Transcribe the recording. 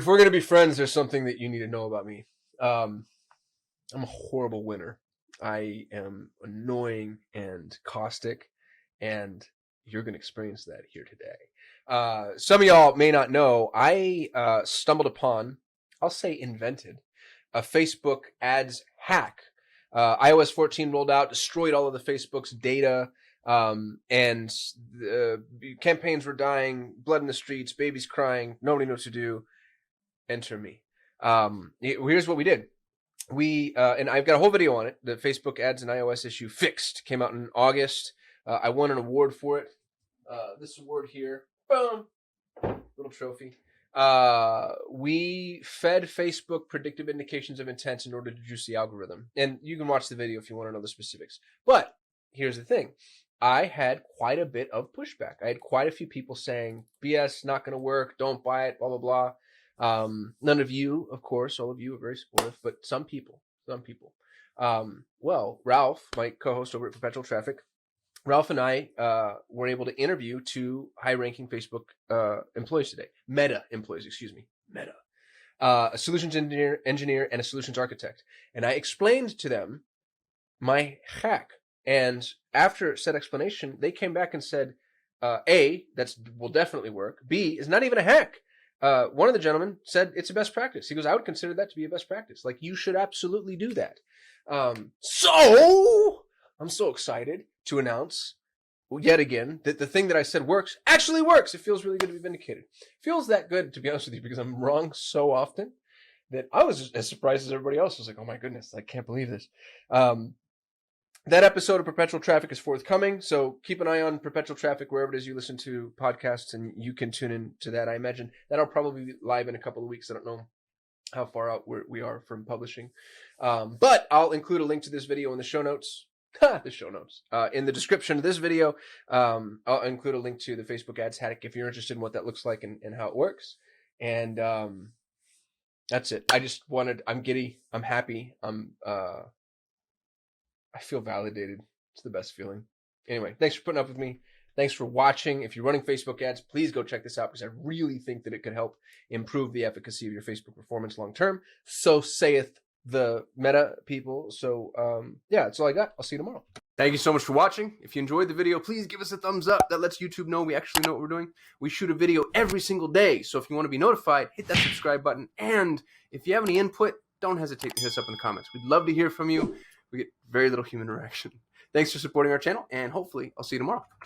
If we're gonna be friends, there's something that you need to know about me. I'm a horrible winner. I am annoying and caustic, and you're gonna experience that here today. Some of y'all may not know, I stumbled upon, I'll say invented, a Facebook ads hack. iOS 14 rolled out, destroyed all of the Facebook's data, and campaigns were dying, blood in the streets, babies crying, nobody knows what to do. Enter me. Here's what we did. And I've got a whole video on it. The Facebook ads and iOS issue fixed came out in August. I won an award for it. This award here, boom, little trophy. We fed Facebook predictive indications of intent in order to juice the algorithm. And you can watch the video if you want to know the specifics. But here's the thing. I had quite a bit of pushback. I had quite a few people saying, BS, not going to work, don't buy it, blah, blah, blah. None of you, of course, all of you are very supportive, but some people. Well, Ralph, my co-host over at Perpetual Traffic, Ralph and I were able to interview two high-ranking Facebook employees today. Meta employees, excuse me. Meta. A solutions engineer and a solutions architect. And I explained to them my hack. And after said explanation, they came back and said, A, that will definitely work. B, is not even a hack. One of the gentlemen said it's a best practice. He goes, I would consider that to be a best practice. Like, you should absolutely do that. So I'm so excited to announce yet again that the thing that I said works actually works. It feels really good to be vindicated. It feels that good, to be honest with you, because I'm wrong so often that I was just as surprised as everybody else. I was like, oh my goodness, I can't believe this. That episode of Perpetual Traffic is forthcoming, so keep an eye on Perpetual Traffic wherever it is you listen to podcasts, and you can tune in to that. I imagine that'll probably be live in a couple of weeks. I don't know how far out we are from publishing. But I'll include a link to this video in the show notes. The show notes. In the description of this video, I'll include a link to the Facebook ads hack if you're interested in what that looks like and how it works. And that's it. I'm giddy. I'm happy. I feel validated. It's the best feeling. Anyway, thanks for putting up with me. Thanks for watching. If you're running Facebook ads, please go check this out because I really think that it could help improve the efficacy of your Facebook performance long term. So saith the Meta people. So yeah, that's all I got. I'll see you tomorrow. Thank you so much for watching. If you enjoyed the video, please give us a thumbs up. That lets YouTube know we actually know what we're doing. We shoot a video every single day. So if you want to be notified, hit that subscribe button. And if you have any input, don't hesitate to hit us up in the comments. We'd love to hear from you. We get very little human interaction. Thanks for supporting our channel, and hopefully I'll see you tomorrow.